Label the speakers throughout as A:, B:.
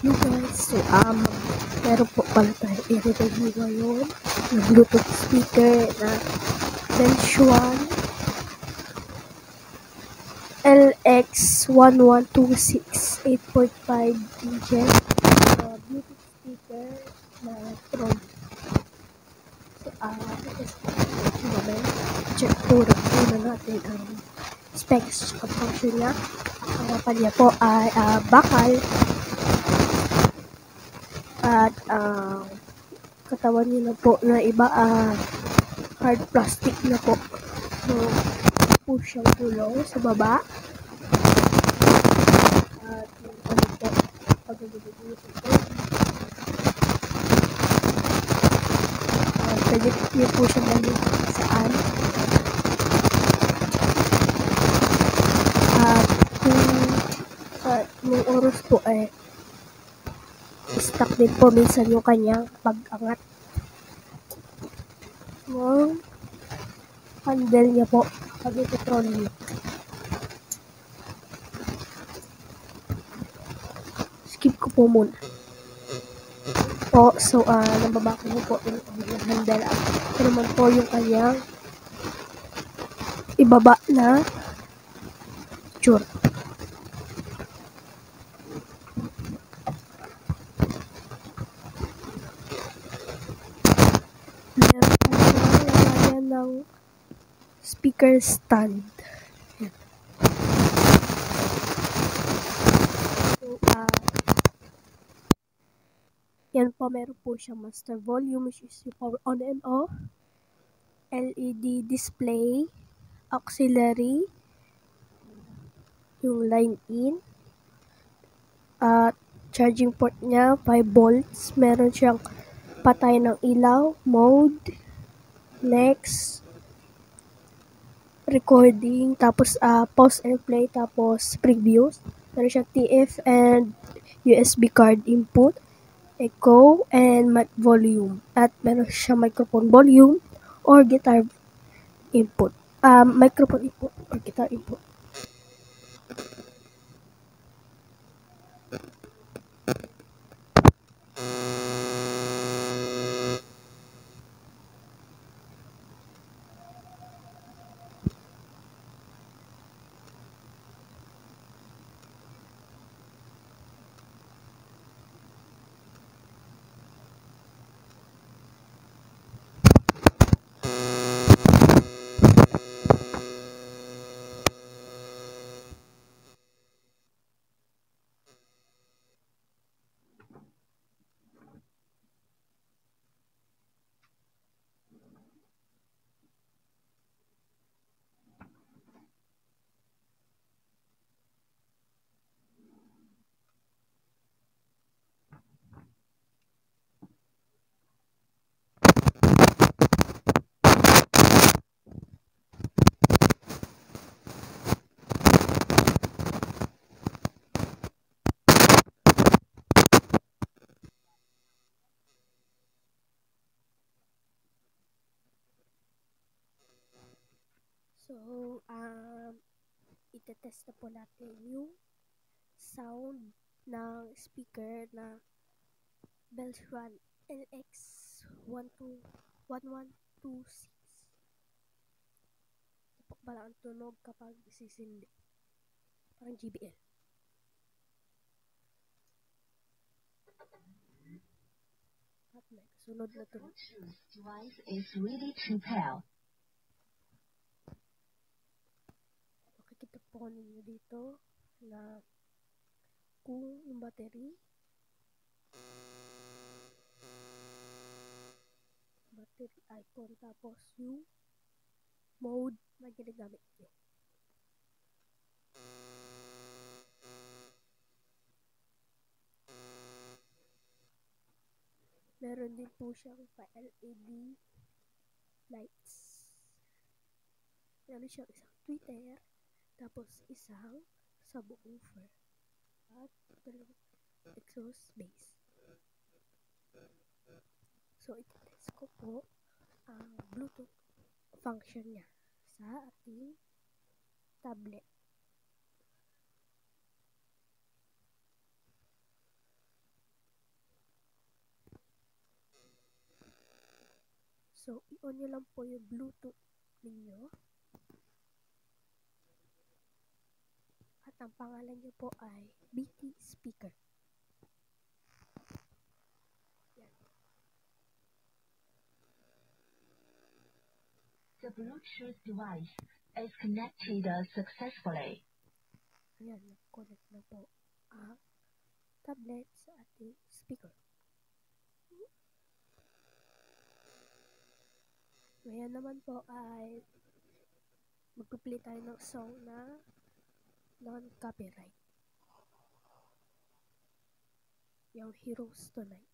A: Hey guys, so meron po pala tayo i-review ngayon ng Bluetooth speaker na Benchuan LX1126 8.5 inches Bluetooth speaker na electronic. So, check po natin ang specs at function niya. Ang harapan niya po ay bakal at katawan niya na po na iba hard plastic na po. So, po siyang gulong sa baba. At yung ano po, pagkagulong sa po. Pwede niyo po siya balik saan. At yung oras po stuck din po minsan yung kanyang pag-angat ng handle niya po pag ito-trolley. Skip ko po muna po. So nababa ko po yung handle. Ito naman po yung kanyang ibaba na picture. Meron po siya ng speaker stand. So, yan po, meron po siya master volume, which is yung power on and off, LED display, auxiliary, yung line in, charging port niya, 5 volts, meron siyang patay ng ilaw, mode, next, recording, tapos pause and play, tapos previews, meron siyang TF and USB card input, echo, and mic volume. At meron siyang microphone volume or guitar input. Microphone input or guitar input. So, itetest na po natin yung sound ng speaker na Benchuan LX1126. Ito po pala ang tunog kapag isisindi. Parang JBL. At may kasunod na tunog.
B: Device is ready to pair.
A: Makikita po ninyo dito na kung yung battery icon, tapos yung mode na ginagamit nyo. Meron din po siyang pa-LED lights. Meron siyang isang tweeter, tapos isang subwoofer, at exhaust base. So, iti-test ko po ang Bluetooth function niya sa ating tablet. So, i-on nyo lang po yung Bluetooth ninyo. At ang pangalan nyo po ay BT Speaker. Yan.
B: The Bluetooth device is connected successfully.
A: Ayan, connect na po ang tablet sa ating speaker. Ngayon naman po ay magpiplay tayo ng song na non-copyright. Yung Heroes Tonight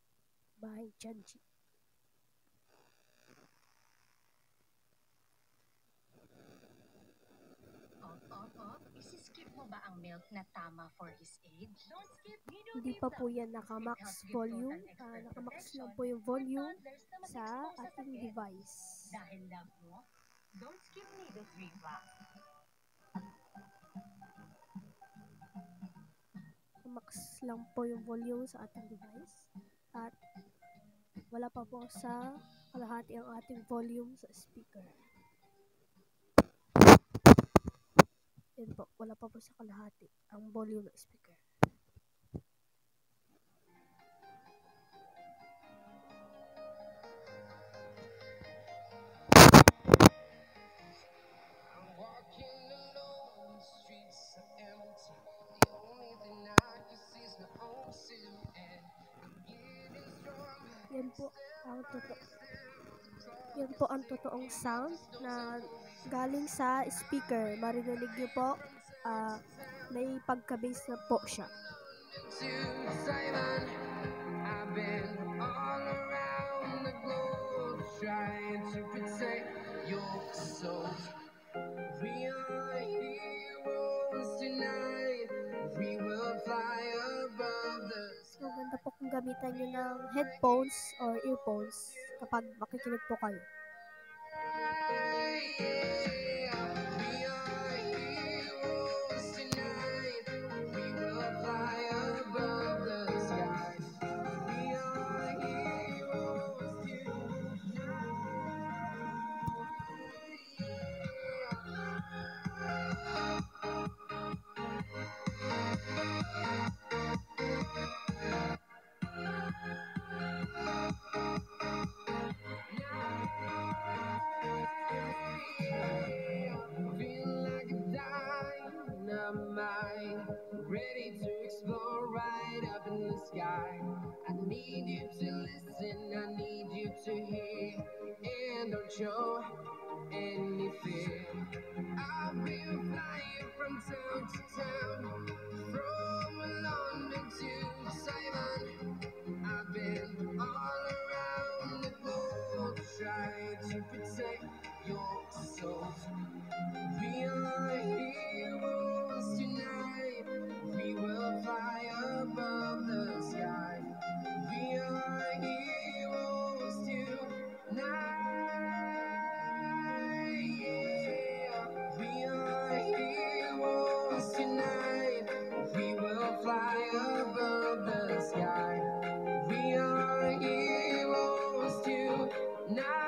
A: by Janji.
B: Isi-skip mo ba ang milk na tama for his age? Don't skip.
A: Hindi pa po yan naka-max volume. Naka-max lang po yung volume sa ating device.
B: Dahil love mo, don't skip needle free pa.
A: Max lang po yung volume sa ating device. At wala pa po sa kalahati ang ating volume sa speaker. Yan po, wala pa po sa kalahati ang volume ng speaker. Yan po ang totoong sound na galing sa speaker. Marinig niyo po, may pagka-bass na po siya.
C: I've been all around the globe trying to protect your soul. We are heroes tonight. We will fly above the
A: So, ganda po kung gamitan nyo ng headphones or earphones kapag makikinig po kayo.
C: sky. Yeah, we are heroes tonight. We will fly above the sky. We are heroes tonight. Feel like a dynamite, ready to explore right up in the sky. I need you to listen, I need you to hear, and don't show any fear. I've been flying from town to town, from London to Taiwan. I've been all around the globe trying to protect your soul. We are heroes tonight. We will fly above the sky. We are heroes tonight. Yeah. We are heroes tonight. We will fly above the sky. We are heroes tonight.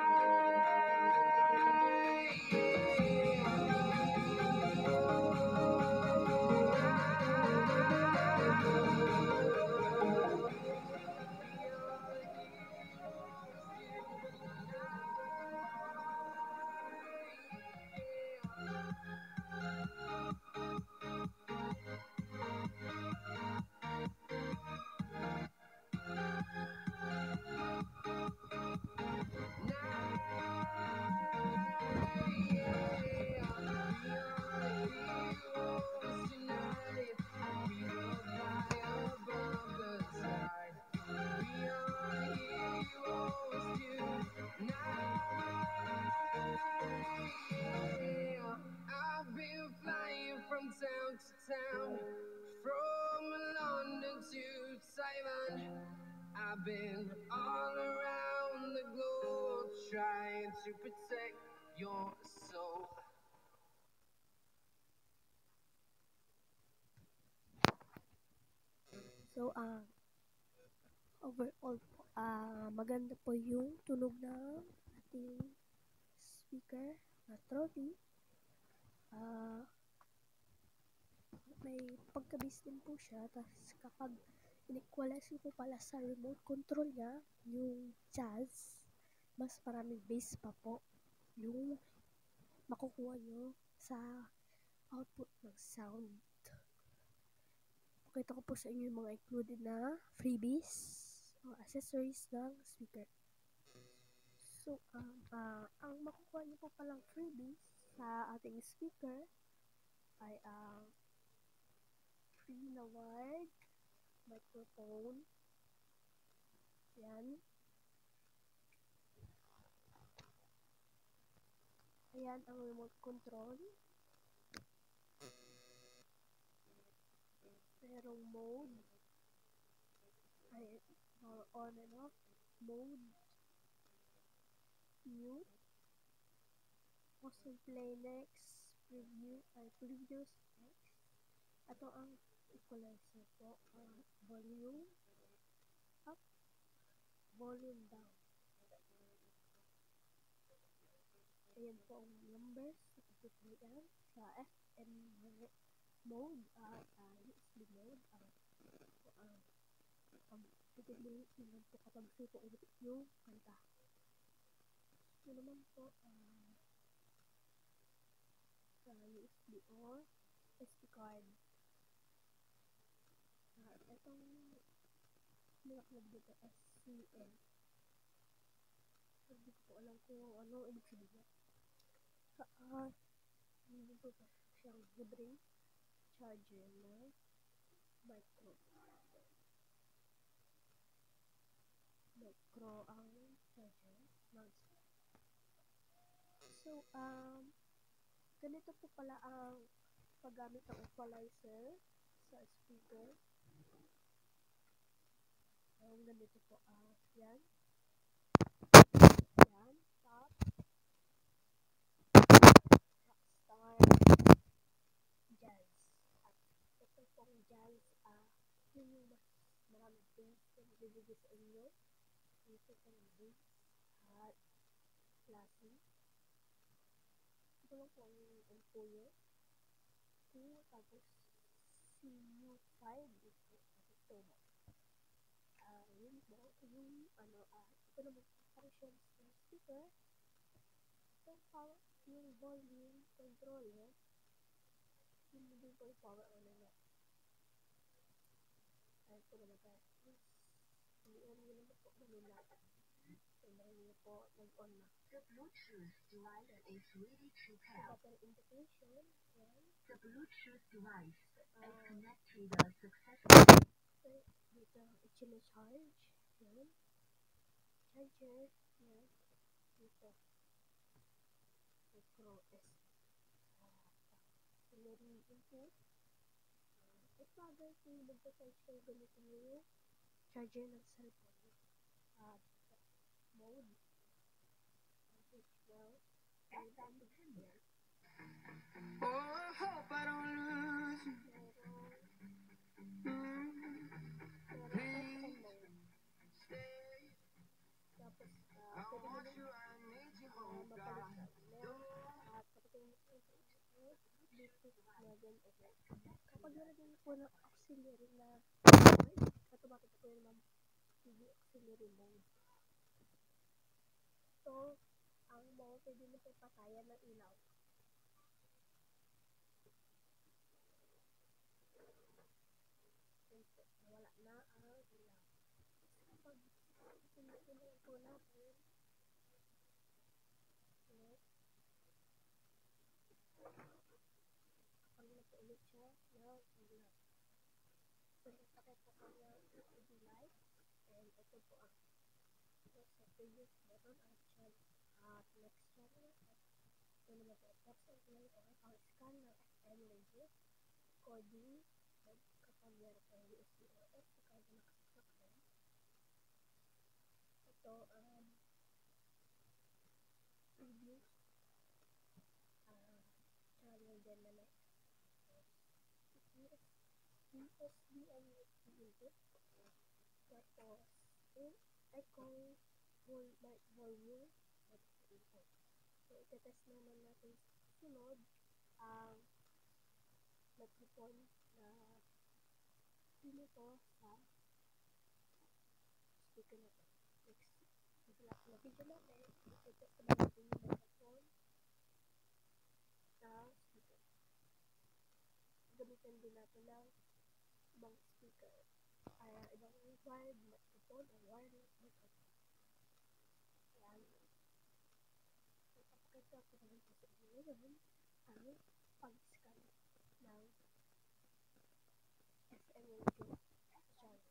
C: I've been flying from town to town, from London to Taiwan. I've been all around the globe trying to protect your soul.
A: So, overall po, maganda po yung tunog ng ating speaker na trolley. May pagka-bass din po siya. Tapos kapag in-equalize po pala sa remote control niya, yung jazz, mas maraming bass pa po yung makukuha nyo sa output ng sound. Pakita ko po sa inyo yung mga included na freebies o accessories ng speaker. So, ang makukuha nyo po palang freebies sa ating speaker ay free na wired microphone. Yan. Ayan ang remote control. Merong mode. Ayan, on and off. Mode. Mute. Pause and play next. Preview. Previous next. Ito ang equalizer po. Volume up. Volume down. Ayan po ang numbers sa pagpiplayan sa FM mode at USB mode. Pagpiplayan naman po kapag suko ulit yung kanta. Ito naman po sa USB or SD card. Itong nilaklag dito SCN. Hindi ko po alam kung ano ibig sabihin. Hindi po ba siyang libreng charger na micro ang charger. So, ganito po pala ang paggamit ng equalizer sa speaker. Ganito po yan. Yan, top, rockstar, jazz. At ito pong jazz, yun yung mas maraming bass na nabibigay sa inyo. Ito pong bass at classy. Ito lang po ang empuyo. Tapos CU5 ito. Yun po, yung ito naman functions ng speaker. Yung volume controller, yun din po yung power on and off. Ayun po naman tayo. Yun naman po manila. Yun po nag-on na.
B: The Bluetooth device is ready to pair.
A: Button indication. Yan.
B: The Bluetooth device is connected successfully.
A: Dito, i-charge. Yan. Charger. Yan. Dito. Micro S. Auxiliary input. Ito agad kung magpa-charge kayo ganito yung charger ng cellphone. Mode. Well,
C: Oh, I hope I don't lose you. Please stay.
A: tapos,
C: I want you, I need you, oh God.
A: at kapag Bluetooth na din okay. Kapag nalagyan po ng auxiliary na automatic po yun naman TV auxiliary mode. So, ang mode pwede mo po patayan ng ilaw. Nawala na ang ilaw. Kapag pinupunan po natin, kapag na po ulit siya ng ilaw. So, napakay po kanya LED light. And ito po ang sa previous button at next channel. Ito naman po text and play or ang scan ng FM radio. Recording. Kapag meron po USB or SD card na nakasaksak. Ito, previous channel din na next. USB and USB input. Tapos, echo, volume, itetest naman natin sunod ang microphone na pinito sa speaker natin. Next, na video natin, itetest naman natin yung microphone ng speaker. Gamitin din natin ng ibang speaker. Ibang wired microphone o wireless microphone. Ayan. Ipapakita ko naman po sa inyo ngayon ang pag-scan ng FM radio sa channel.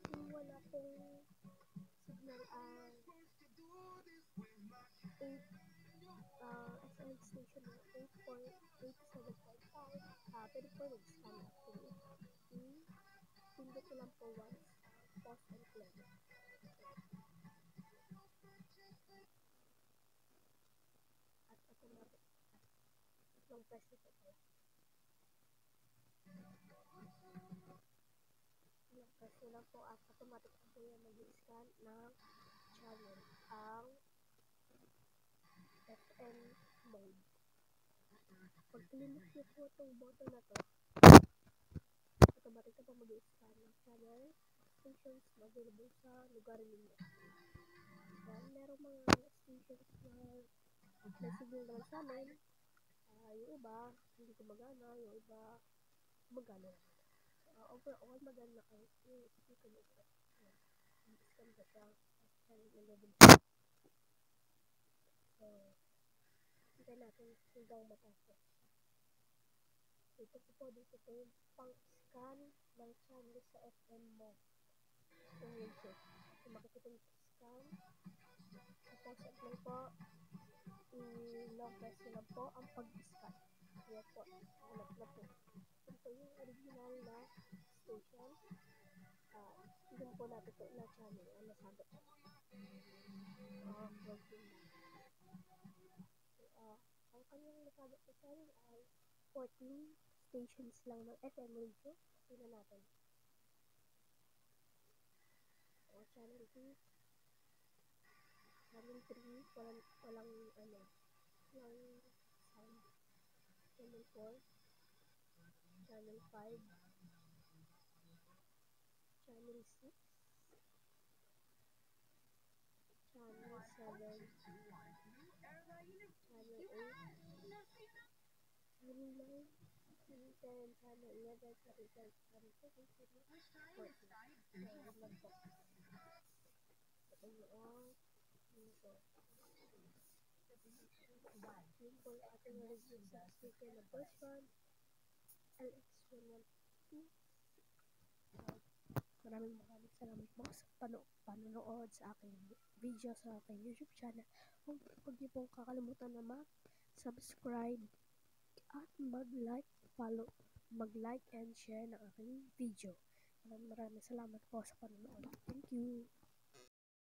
A: Kung wala pong signal ang 8 FM station na 87.5, pwede po mag-scan actually. Pindot ko lang po once pause and play. At automatic. Long press ito po. Long press ko lang po at automatic na po yan mag-scan ng channel ang FM mode. Pag clinic niyo po itong button na to, automatic na po mag-scan ng channel stations na available sa lugar ninyo. Yan, merong mga stations na may signal naman sa amin. Yung iba, hindi gumagana. Yung iba, gumagana. Overall, maganda ang speaker nito. Mag-scan ba siya sa channel 11. So, hintay natin hanggang matapos. Ito po dito po yung pang-scan ng channel sa FM mo. Yung radio. So, makikita yung scan. Tapos, at lang po, i-long press nyo lang po ang pag-scan. Ayan po. Hanap na po. Ito yung original na station. Tignan po natin po na channel. Ano sabi ko? Working na. Ang kanyang nasabi sa channel ay 14 stations lang ng FM radio. Tignan natin. Channel 2. Channel 3. Walang sound. Channel 4. Channel 5. Channel 6. Channel 7. Channel 8. Channel 9. Channel 10. Channel 11. Channel 12. Channel 13. Channel 14. So, yun lang po. Ito yung dito. Yun po yung ating review sa speaker na version LX112. Maraming salamat po sa panonood sa aking video sa aking YouTube channel. Huwag niyo pong kakalimutan na mag-subscribe at mag-like and share ng aking video. Maraming salamat po sa panonood. Thank you.